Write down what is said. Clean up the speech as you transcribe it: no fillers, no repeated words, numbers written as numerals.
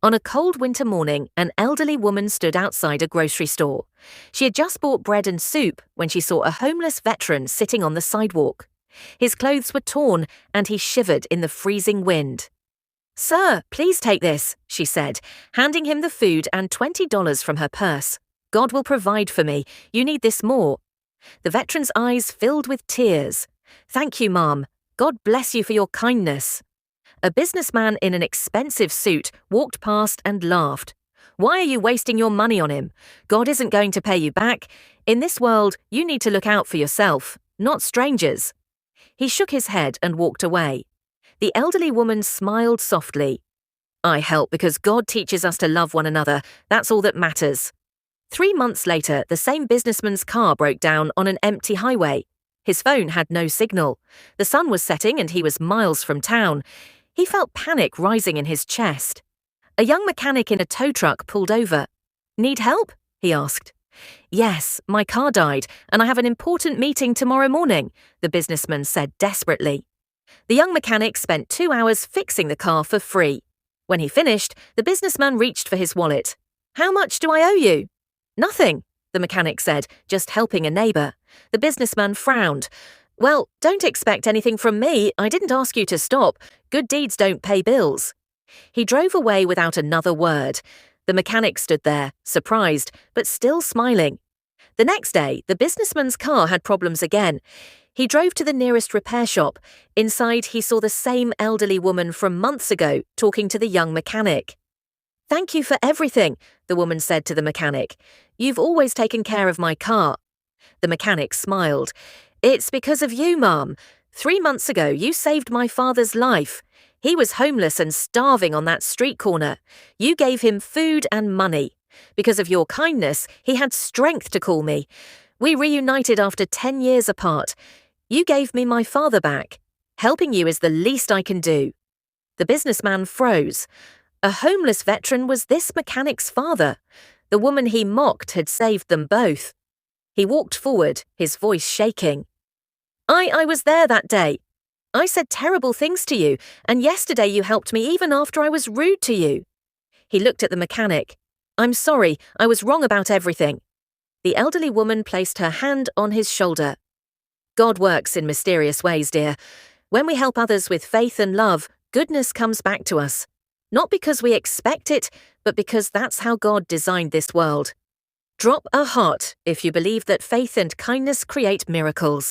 On a cold winter morning, an elderly woman stood outside a grocery store. She had just bought bread and soup when she saw a homeless veteran sitting on the sidewalk. His clothes were torn and he shivered in the freezing wind. "Sir, please take this," she said, handing him the food and $20 from her purse. "God will provide for me. You need this more." The veteran's eyes filled with tears. "Thank you, Mom. God bless you for your kindness." A businessman in an expensive suit walked past and laughed. "Why are you wasting your money on him? God isn't going to pay you back. In this world, you need to look out for yourself, not strangers." He shook his head and walked away. The elderly woman smiled softly. "I help because God teaches us to love one another. That's all that matters." 3 months later, the same businessman's car broke down on an empty highway. His phone had no signal. The sun was setting and he was miles from town. He felt panic rising in his chest. A young mechanic in a tow truck pulled over. "Need help?" he asked. "Yes, my car died, and I have an important meeting tomorrow morning," the businessman said desperately. The young mechanic spent 2 hours fixing the car for free. When he finished, the businessman reached for his wallet. "How much do I owe you?" "Nothing," the mechanic said, "just helping a neighbor." The businessman frowned. "Well, don't expect anything from me. I didn't ask you to stop. Good deeds don't pay bills." He drove away without another word. The mechanic stood there, surprised, but still smiling. The next day, the businessman's car had problems again. He drove to the nearest repair shop. Inside, he saw the same elderly woman from months ago talking to the young mechanic. "Thank you for everything," the woman said to the mechanic. "You've always taken care of my car." The mechanic smiled. "It's because of you, Mom. 3 months ago, you saved my father's life. He was homeless and starving on that street corner. You gave him food and money. Because of your kindness, he had strength to call me. We reunited after 10 years apart. You gave me my father back. Helping you is the least I can do." The businessman froze. A homeless veteran was this mechanic's father. The woman he mocked had saved them both. He walked forward, his voice shaking. I was there that day. I said terrible things to you, and yesterday you helped me even after I was rude to you." He looked at the mechanic. "I'm sorry, I was wrong about everything." The elderly woman placed her hand on his shoulder. "God works in mysterious ways, dear. When we help others with faith and love, goodness comes back to us. Not because we expect it, but because that's how God designed this world. Drop a heart if you believe that faith and kindness create miracles.